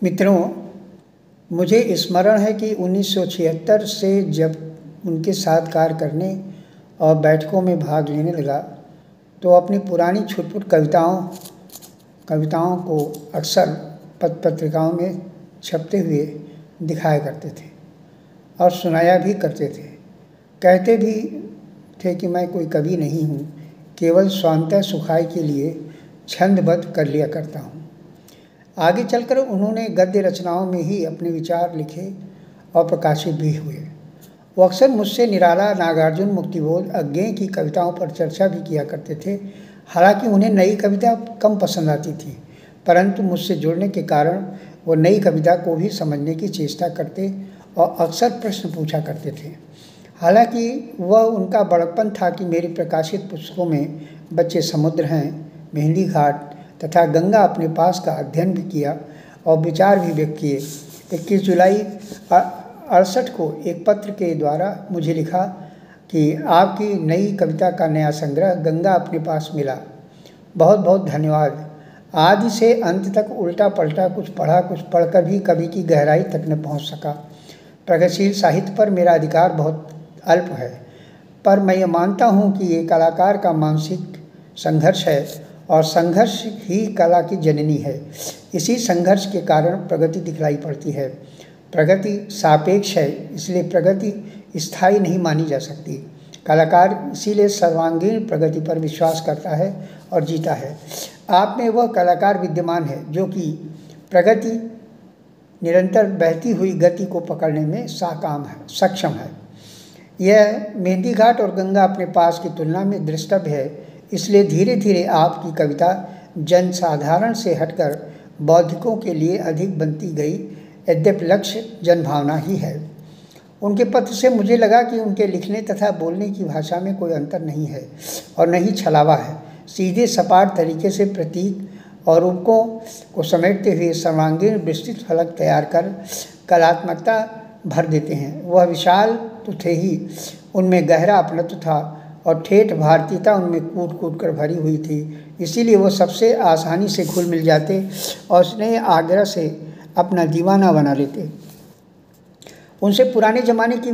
मित्रों, मुझे स्मरण है कि 1976 से जब उनके साथ कार्य करने और बैठकों में भाग लेने लगा तो अपनी पुरानी छुटपुट कविताओं को अक्सर पत्रिकाओं में छपते हुए दिखाया करते थे और सुनाया भी करते थे। कहते भी थे कि मैं कोई कवि नहीं हूँ, केवल स्वांतः सुखाई के लिए छंदबद्ध कर लिया करता हूँ। आगे चलकर उन्होंने गद्य रचनाओं में ही अपने विचार लिखे और प्रकाशित भी हुए। वो अक्सर मुझसे निराला, नागार्जुन, मुक्तिबोध, अज्ञेय की कविताओं पर चर्चा भी किया करते थे। हालांकि उन्हें नई कविता कम पसंद आती थी, परंतु मुझसे जुड़ने के कारण वो नई कविता को भी समझने की चेष्टा करते और अक्सर प्रश्न पूछा करते थे। हालांकि वह उनका बड़प्पन था कि मेरी प्रकाशित पुस्तकों में बच्चे समुद्र हैं, मेहंदी घाट तथा गंगा अपने पास का अध्ययन भी किया और विचार भी व्यक्त किए। 21 जुलाई 68 को एक पत्र के द्वारा मुझे लिखा कि आपकी नई कविता का नया संग्रह गंगा अपने पास मिला, बहुत बहुत धन्यवाद। आदि से अंत तक उल्टा पलटा कुछ पढ़ा, कुछ पढ़कर भी कवि की गहराई तक न पहुंच सका। प्रगतिशील साहित्य पर मेरा अधिकार बहुत अल्प है, पर मैं ये मानता हूँ कि ये कलाकार का मानसिक संघर्ष है और संघर्ष ही कला की जननी है। इसी संघर्ष के कारण प्रगति दिखलाई पड़ती है। प्रगति सापेक्ष है, इसलिए प्रगति स्थायी नहीं मानी जा सकती। कलाकार इसीलिए सर्वांगीण प्रगति पर विश्वास करता है और जीता है। आप में वह कलाकार विद्यमान है जो कि प्रगति निरंतर बहती हुई गति को पकड़ने में सक्षम है। यह मेहंदी घाट और गंगा अपने पास की तुलना में दृष्टव्य है, इसलिए धीरे धीरे आपकी कविता जनसाधारण से हटकर बौद्धिकों के लिए अधिक बनती गई, यद्यपि लक्ष्य जनभावना ही है। उनके पत्र से मुझे लगा कि उनके लिखने तथा बोलने की भाषा में कोई अंतर नहीं है और न ही छलावा है। सीधे सपाट तरीके से प्रतीक और रूपकों को समेटते हुए सर्वांगीण विस्तृत फलक तैयार कर कलात्मकता भर देते हैं। वह विशाल तो थे ही, उनमें गहरा अपनत्व था और ठेठ भारतीयता उनमें कूट कूट कर भरी हुई थी। इसीलिए वो सबसे आसानी से घुल मिल जाते और स्नेह आग्रह से अपना दीवाना बना लेते। उनमें पुराने ज़माने की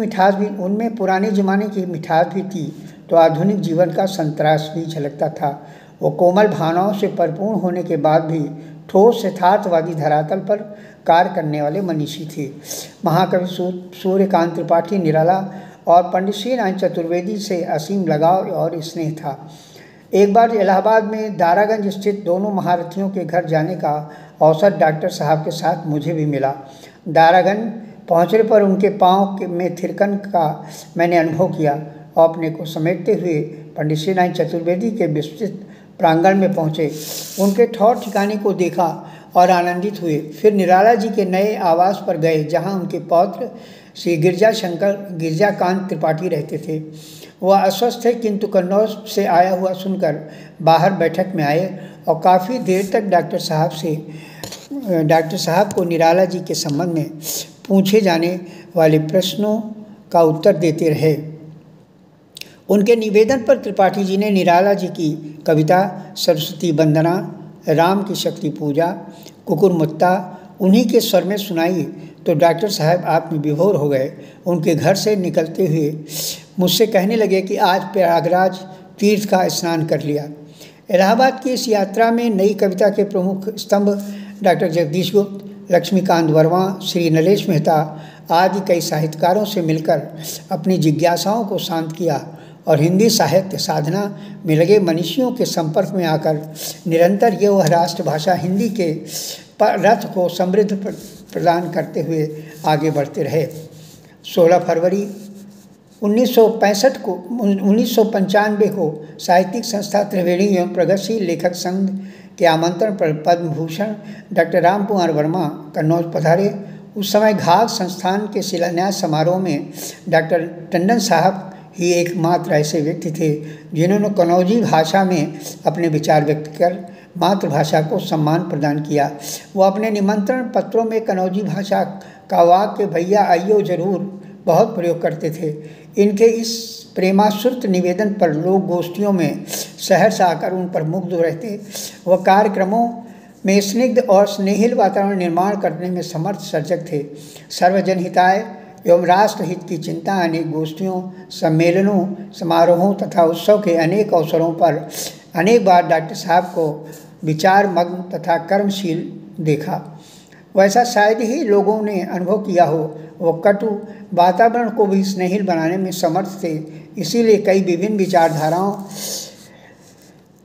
मिठास भी थी, तो आधुनिक जीवन का संतरास भी झलकता था। वो कोमल भावनाओं से परिपूर्ण होने के बाद भी ठोस यथार्थवादी धरातल पर कार्य करने वाले मनीषी थे। महाकवि सूर्यकांत त्रिपाठी निराला और पंडित श्री नारायण चतुर्वेदी से असीम लगाव और स्नेह था। एक बार इलाहाबाद में दारागंज स्थित दोनों महारथियों के घर जाने का अवसर डॉक्टर साहब के साथ मुझे भी मिला। दारागंज पहुँचने पर उनके पाँव में थिरकन का मैंने अनुभव किया और अपने को समेटते हुए पंडित श्री नारायण चतुर्वेदी के विस्तृत प्रांगण में पहुँचे। उनके ठौर ठिकाने को देखा और आनंदित हुए। फिर निराला जी के नए आवास पर गए, जहाँ उनके पौत्र श्री गिरजाकांत त्रिपाठी रहते थे। वह अस्वस्थ थे, किंतु कन्नौज से आया हुआ सुनकर बाहर बैठक में आए और काफ़ी देर तक डॉक्टर साहब को निराला जी के संबंध में पूछे जाने वाले प्रश्नों का उत्तर देते रहे। उनके निवेदन पर त्रिपाठी जी ने निराला जी की कविता सरस्वती वंदना, राम की शक्ति पूजा, कुकुरमुत्ता उन्हीं के स्वर में सुनाई तो डॉक्टर साहब आप में विभोर हो गए। उनके घर से निकलते हुए मुझसे कहने लगे कि आज प्रयागराज तीर्थ का स्नान कर लिया। इलाहाबाद की इस यात्रा में नई कविता के प्रमुख स्तंभ डॉक्टर जगदीश गुप्त, लक्ष्मीकांत वर्मा, श्री नरेश मेहता आदि कई साहित्यकारों से मिलकर अपनी जिज्ञासाओं को शांत किया और हिंदी साहित्य साधना में लगे मनीषियों के संपर्क में आकर निरंतर ये वह राष्ट्रभाषा हिंदी के रथ को समृद्ध प्रदान करते हुए आगे बढ़ते रहे। 16 फरवरी 1995 को साहित्यिक संस्था त्रिवेणी एवं प्रगतिशील लेखक संघ के आमंत्रण पर पद्म भूषण डॉक्टर राम कुमार वर्मा कन्नौज पधारे। उस समय घाघ संस्थान के शिलान्यास समारोह में डॉक्टर टंडन साहब ही एकमात्र ऐसे व्यक्ति थे जिन्होंने कन्नौजी भाषा में अपने विचार व्यक्त कर मातृभाषा को सम्मान प्रदान किया। वो अपने निमंत्रण पत्रों में कन्नौजी भाषा का वाक्य भैया आइयो जरूर बहुत प्रयोग करते थे। इनके इस प्रेमाश्रुत निवेदन पर लोग गोष्ठियों में शहर से आकर उन पर मुग्ध रहते। वह कार्यक्रमों में स्निग्ध और स्नेहिल वातावरण निर्माण करने में समर्थ सर्जक थे। सर्वजन हिताय एवं राष्ट्र हित की चिंता अनेक गोष्ठियों, सम्मेलनों, समारोहों तथा उत्सव के अनेक अवसरों पर अनेक बार डॉक्टर साहब को विचार मग्न तथा कर्मशील देखा। वैसा शायद ही लोगों ने अनुभव किया हो। वो कटु वातावरण को भी स्नेहिल बनाने में समर्थ थे, इसीलिए कई विभिन्न विचारधाराओं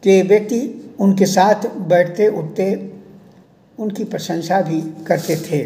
के व्यक्ति उनके साथ बैठते उठते उनकी प्रशंसा भी करते थे।